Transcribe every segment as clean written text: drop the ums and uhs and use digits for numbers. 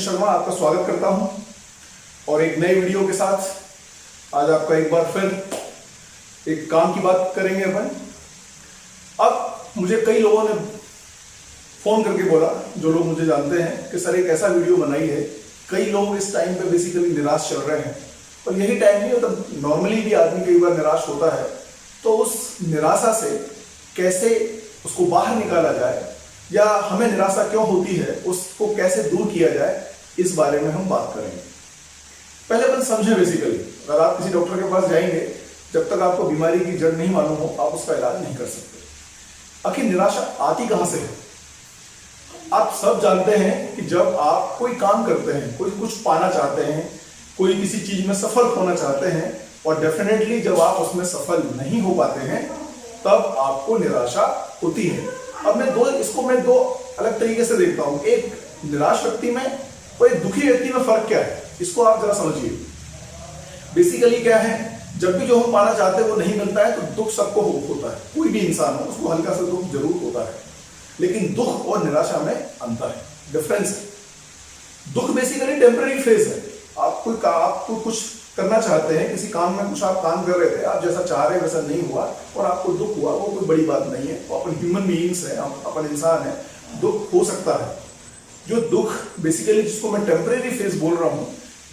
शर्मा आपका स्वागत करता हूं और एक नए वीडियो के साथ आज आपका एक बार फिर एक काम की बात करेंगे अपन। अब मुझे कई लोगों ने फोन करके बोला, जो लोग मुझे जानते हैं, कि सर एक ऐसा वीडियो बनाई है, कई लोग इस टाइम पे बेसिकली निराश चल रहे हैं और यही टाइम नहीं होता, नॉर्मली भी आदमी कई बार निराश होता है, तो उस निराशा से कैसे उसको बाहर निकाला जाए या हमें निराशा क्यों होती है उसको कैसे दूर किया जाए, इस बारे में हम बात करेंगे। पहले अपन समझें, बेसिकली अगर आप किसी डॉक्टर के पास जाएंगे, जब तक आपको बीमारी की जड़ नहीं मालूम हो आप उसका इलाज नहीं कर सकते। आखिर निराशा आती कहां से है? आप सब जानते हैं कि जब आप कोई काम करते हैं, कोई कुछ पाना चाहते हैं, कोई किसी चीज में सफल होना चाहते हैं और डेफिनेटली जब आप उसमें सफल नहीं हो पाते हैं तब आपको निराशा होती है। अब इसको मैं दो अलग तरीके से देखता हूं। एक निराश व्यक्ति में और एक दुखी व्यक्ति में फर्क क्या है, इसको आप जरा समझिए। बेसिकली क्या है, जब भी जो हम पाना चाहते हैं वो नहीं मिलता है तो दुख सबको होता है, कोई भी इंसान हो उसको हल्का सा दुख जरूर होता है, लेकिन दुख और निराशा में अंतर है, डिफरेंस है। दुख बेसिकली टेम्पररी फेज है। आपको कुछ करना चाहते हैं, किसी काम में कुछ आप काम कर रहे थे, आप जैसा चाह रहे वैसा नहीं हुआ और आपको दुख हुआ, वो कोई बड़ी बात नहीं है। वो अपन ह्यूमन बीइंग्स हैं, अपन इंसान है, दुख हो सकता है। जो दुख बेसिकली जिसको मैं टेम्परेरी फेज बोल रहा हूं,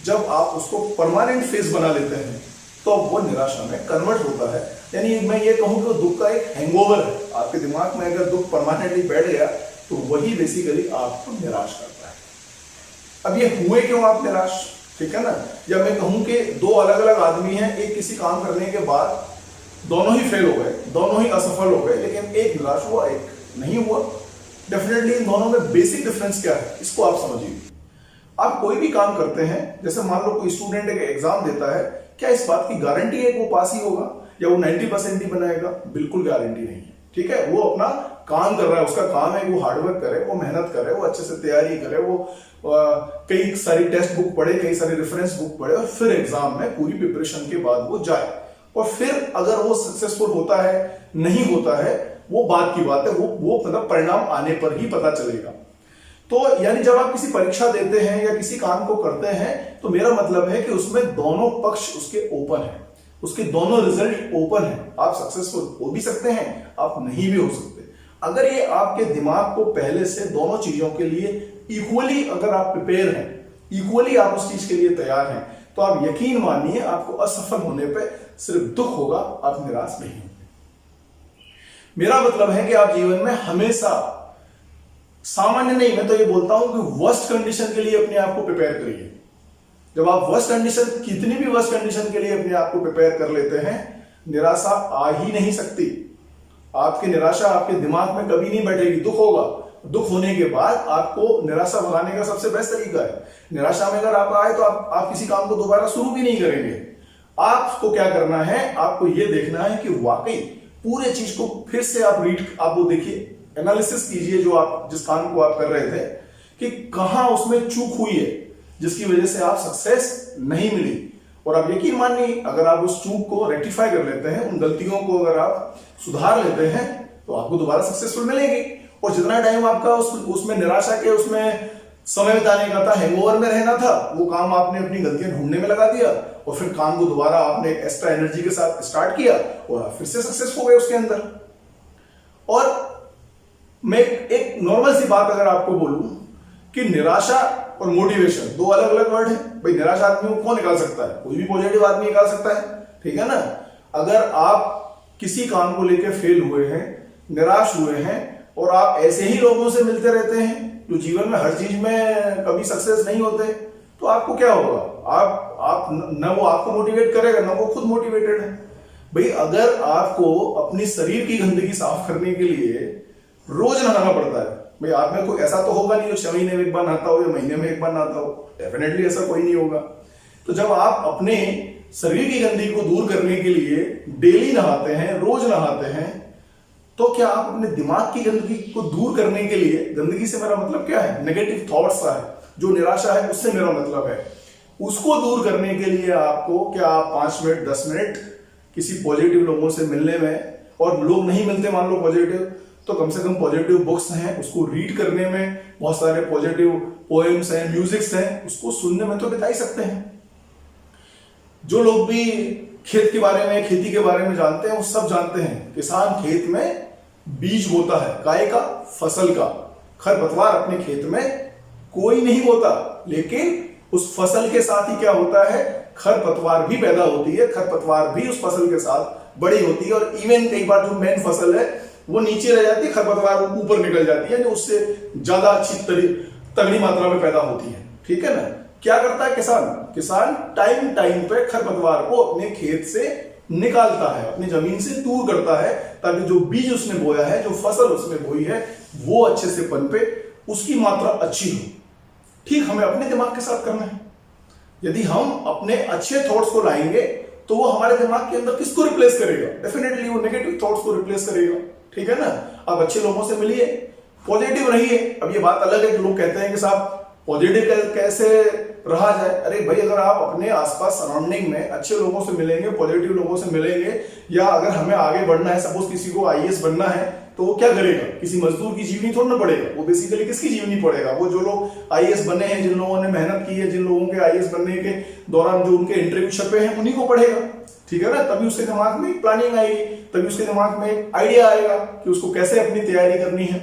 जब आप उसको परमानेंट फेज बना लेते हैं तो वो निराशा में कन्वर्ट होता है। यानी मैं ये कहूं कि दुख का एक हैंगओवर है। आपके दिमाग में अगर दुख परमानेंटली बैठ गया तो वही बेसिकली आपको निराश करता है। अब ये हुए क्यों आप निराश, ठीक है ना? या मैं कहूं कि दो अलग अलग आदमी हैं, एक किसी काम करने के बाद दोनों ही फेल हो गए, दोनों ही असफल हो गए, लेकिन एक निराश हुआ एक नहीं हुआ। डेफिनेटली इन दोनों में बेसिक डिफरेंस क्या है, इसको आप समझिए। आप कोई भी काम करते हैं, जैसे मान लो कोई स्टूडेंट एक एग्जाम देता है, क्या इस बात की गारंटी है कि वो पास ही होगा या वो 90% ही बनाएगा? बिल्कुल गारंटी नहीं है, ठीक है। वो अपना काम कर रहा है, उसका काम है कि वो हार्डवर्क करे, वो मेहनत करे, वो अच्छे से तैयारी करे, वो कई सारी टेक्स्ट बुक पढ़े, कई सारी रेफरेंस बुक पढ़े और फिर एग्जाम में पूरी प्रिपरेशन के बाद वो जाए। और फिर अगर वो सक्सेसफुल होता है नहीं होता है वो बात की बात है, वो मतलब परिणाम आने पर ही पता चलेगा। तो यानी जब आप किसी परीक्षा देते हैं या किसी काम को करते हैं तो मेरा मतलब है कि उसमें दोनों पक्ष उसके ओपन है, उसके दोनों रिजल्ट ओपन है। आप सक्सेसफुल हो भी सकते हैं, आप नहीं भी हो सकते। अगर ये आपके दिमाग को पहले से दोनों चीजों के लिए इक्वली अगर आप प्रिपेयर हैं, इक्वली आप उस चीज के लिए तैयार हैं, तो आप यकीन मानिए आपको असफल होने पे सिर्फ दुख होगा, आप निराश नहीं होंगे। मेरा मतलब है कि आप जीवन में हमेशा सामान्य नहीं, मैं तो ये बोलता हूं कि वर्स्ट कंडीशन के लिए अपने आप को प्रिपेयर करिए। जब आप वर्स्ट कंडीशन, कितनी भी वर्स्ट कंडीशन के लिए अपने आप को प्रिपेयर कर लेते हैं, निराशा आ ही नहीं सकती। आपकी निराशा आपके दिमाग में कभी नहीं बैठेगी। दुख होगा, दुख होने के बाद आपको निराशा भगाने का सबसे बेस्ट तरीका है, निराशा में अगर आप आए तो आप किसी काम को दोबारा शुरू भी नहीं करेंगे। आपको क्या करना है, आपको यह देखना है कि वाकई पूरे चीज को फिर से आप वो देखिए, एनालिसिस कीजिए जो आप जिस काम को आप कर रहे थे, कि कहां उसमें चूक हुई है जिसकी वजह से आप सक्सेस नहीं मिली। और आप यकीन मानिए अगर आप उस चूक को रेक्टिफाई कर लेते हैं, उन गलतियों को अगर आप सुधार लेते हैं तो आपको दोबारा सक्सेसफुल मिलेगी। और जितना टाइम आपका उसमें निराशा के उसमें समय बिताने का था, हैंगओवर में रहना था, वो काम आपने अपनी गलतियां ढूंढने में लगा दिया और फिर काम को दोबारा आपने एक्स्ट्रा एनर्जी के साथ स्टार्ट किया और आप फिर से सक्सेस हो गए उसके अंदर। और मैं एक नॉर्मल सी बात अगर आपको बोलूं कि निराशा और मोटिवेशन दो अलग अलग वर्ड है। भाई निराश आदमी को कौन निकाल सकता है? कोई भी पॉजिटिव आदमी निकाल सकता है, ठीक है ना। अगर आप किसी काम को लेकर फेल हुए हैं, निराश हुए हैं और आप ऐसे ही लोगों से मिलते रहते हैं जो जीवन में हर चीज में कभी सक्सेस नहीं होते, तो आपको क्या होगा? आप न वो आपको मोटिवेट करेगा न वो खुद मोटिवेटेड है। भाई अगर आपको अपनी शरीर की गंदगी साफ करने के लिए रोज नहाना पड़ता है, भाई आप में कोई ऐसा तो होगा नहीं जो 6 महीने में एक बार नहाता हो या महीने में एक बार नहाता हो, डेफिनेटली ऐसा कोई नहीं होगा। तो जब आप अपने शरीर की गंदगी को दूर करने के लिए डेली नहाते हैं, रोज नहाते हैं, तो क्या आप अपने दिमाग की गंदगी को दूर करने के लिए, गंदगी से मेरा मतलब क्या है, नेगेटिव थॉट्स है, जो निराशा है उससे मेरा मतलब है, उसको दूर करने के लिए आपको क्या आप 5 मिनट 10 मिनट किसी पॉजिटिव लोगों से मिलने में, और लोग नहीं मिलते मान लो पॉजिटिव, तो कम से कम पॉजिटिव बुक्स हैं, उसको रीड करने में, बहुत सारे पॉजिटिव पोएम्स हैं, म्यूजिक्स हैं, उसको सुनने में तो बिता ही सकते हैं। जो लोग भी खेत के बारे में, खेती के बारे में जानते हैं, वो सब जानते हैं किसान खेत में बीज बोता है, काय का, फसल का। खरपतवार अपने खेत में कोई नहीं बोता, लेकिन उस फसल के साथ ही क्या होता है, खरपतवार भी पैदा होती है, खरपतवार भी उस फसल के साथ बड़ी होती है, और इवन कई बार जो मेन फसल है वो नीचे रह जाती है, खरपतवार ऊपर निकल जाती है, जो उससे ज्यादा अच्छी तगड़ी मात्रा में पैदा होती है। ठीक है ना। क्या करता है किसान? किसान टाइम टाइम पे खरपतवार को अपने खेत से निकालता है, अपनी जमीन से दूर करता है, ताकि जो बीज उसने बोया है, जो फसल उसने बोई है, वो अच्छे से पनपे, उसकी मात्रा अच्छी हो। ठीक हमें अपने दिमाग के साथ करना है। यदि हम अपने अच्छे थॉट्स को लाएंगे तो वो हमारे दिमाग के अंदर किसको रिप्लेस करेगा? डेफिनेटली वो नेगेटिव थॉट्स को रिप्लेस करेगा। ठीक है ना। आप अच्छे लोगों से मिलिए, पॉजिटिव रहिए। अब ये बात अलग है कि लोग कहते हैं कि साहब पॉजिटिव कैसे रहा जाए। अरे भाई, अगर आप अपने आसपास सराउंडिंग में अच्छे लोगों से मिलेंगे, पॉजिटिव लोगों से मिलेंगे, या अगर हमें आगे बढ़ना है, सपोज किसी को आईएएस बनना है, तो वो क्या करेगा? किसी मजदूर की जीवनी थोड़ा ना पड़ेगा, वो बेसिकली किसकी जीवनी पड़ेगा? वो जो लोग आईएएस बने हैं, जिन लोगों ने मेहनत की है, जिन लोगों के आईएएस बनने के दौरान जो उनके इंटरव्यू छपे हैं, उन्हीं को पढ़ेगा। ठीक है ना। तभी उसके दिमाग में प्लानिंग आएगी, तभी उसके दिमाग में एक आइडिया आएगा कि उसको कैसे अपनी तैयारी करनी है।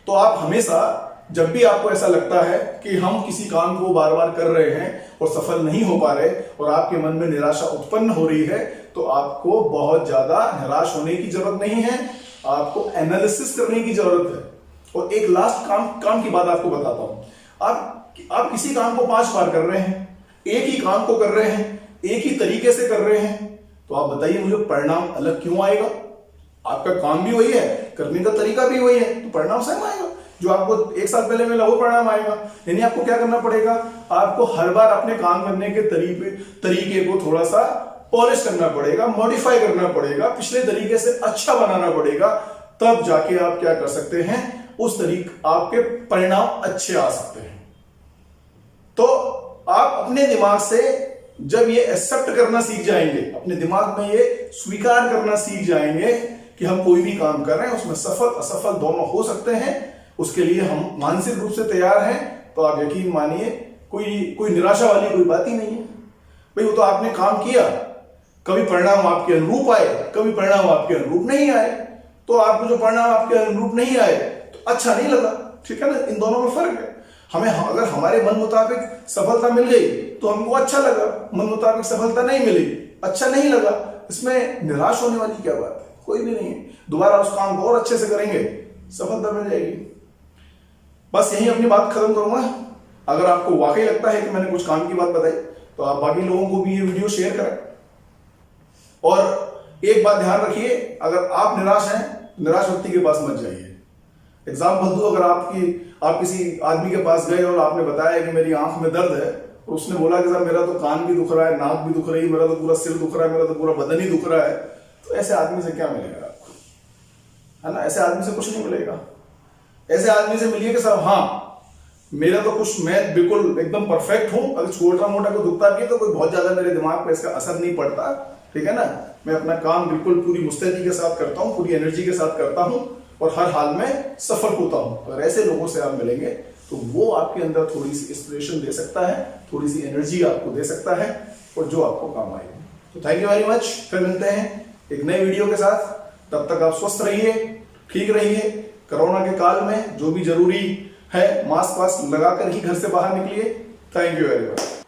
तो आप हमेशा, जब भी आपको ऐसा लगता है कि हम किसी काम को बार बार कर रहे हैं और सफल नहीं हो पा रहे, और आपके मन में निराशा उत्पन्न हो रही है, तो आपको बहुत ज्यादा निराश होने की जरूरत नहीं है, आपको एनालिसिस करने की जरूरत है। और एक लास्ट काम की बात आपको बताता हूं। आप किसी काम को 5 बार कर रहे हैं, एक ही काम को कर रहे हैं, एक ही तरीके से कर रहे हैं, तो आप बताइए मुझे परिणाम अलग क्यों आएगा? आपका काम भी वही है, करने का तरीका भी वही है, तो परिणाम सेम आएगा। जो आपको 1 साल पहले मिला वो परिणाम आएगा। यानी आपको क्या करना पड़ेगा? आपको हर बार अपने काम करने के तरीके को थोड़ा सा पॉलिश करना पड़ेगा, मॉडिफाई करना पड़ेगा, पिछले तरीके से अच्छा बनाना पड़ेगा, तब जाके आप क्या कर सकते हैं, उस तरीके आपके परिणाम अच्छे आ सकते हैं। तो आप अपने दिमाग से जब ये एक्सेप्ट करना सीख जाएंगे, अपने दिमाग में ये स्वीकार करना सीख जाएंगे कि हम कोई भी काम कर रहे हैं, उसमें सफल असफल दोनों हो सकते हैं, उसके लिए हम मानसिक रूप से तैयार हैं, तो आप यकीन मानिए कोई निराशा वाली कोई बात ही नहीं है। भाई वो तो आपने काम किया, कभी परिणाम आपके अनुरूप आए, कभी परिणाम आपके अनुरूप नहीं आए, तो आपको जो परिणाम आपके अनुरूप नहीं आए तो अच्छा नहीं लगा। ठीक है ना। इन दोनों में फर्क है। हमें अगर हमारे मन मुताबिक सफलता मिल गई तो हमको अच्छा लगा, मन मुताबिक सफलता नहीं मिली, अच्छा नहीं लगा, इसमें निराश होने वाली क्या बात है? कोई भी नहीं है। दोबारा उस काम को और अच्छे से करेंगे, सफलता मिल जाएगी। बस यही अपनी बात खत्म करूंगा। अगर आपको वाकई लगता है कि मैंने कुछ काम की बात बताई, तो आप बाकी लोगों को भी ये वीडियो शेयर करें। और एक बात ध्यान रखिए, अगर आप निराश हैं, निराश व्यक्ति के पास मत जाइए। एग्जाम्पल दो, अगर आप किसी आदमी के पास गए और आपने बताया कि मेरी आंख में दर्द है, और उसने बोला कि सर मेरा तो कान भी दुख रहा है, नाक भी दुख रही है, मेरा तो पूरा सिर दुख रहा है, मेरा तो पूरा बदन ही दुख रहा है, तो ऐसे आदमी से क्या मिलेगा आपको? है ना। ऐसे आदमी से कुछ नहीं मिलेगा। ऐसे आदमी से मिलिए कि साहब हाँ मेरा तो कुछ, मैं बिल्कुल एकदम परफेक्ट हूं, अगर छोटा मोटा को दुखता भी है तो कोई बहुत ज्यादा मेरे दिमाग पे इसका असर नहीं पड़ता। ठीक है ना। मैं अपना काम बिल्कुल पूरी मुस्तैदी के साथ करता हूं, पूरी एनर्जी के साथ करता हूं, और हर हाल में सफल होता हूं। अगर ऐसे लोगों से आप मिलेंगे तो वो आपके अंदर थोड़ी सी इंस्पिरेशन दे सकता है, थोड़ी सी एनर्जी आपको दे सकता है, और जो आपको काम आएगी। तो थैंक यू वेरी मच। फिर मिलते हैं एक नए वीडियो के साथ। तब तक आप स्वस्थ रहिए, ठीक रहिए। कोरोना के काल में जो भी जरूरी है, मास्क वास्क लगाकर ही घर से बाहर निकलिए। Thank you very much.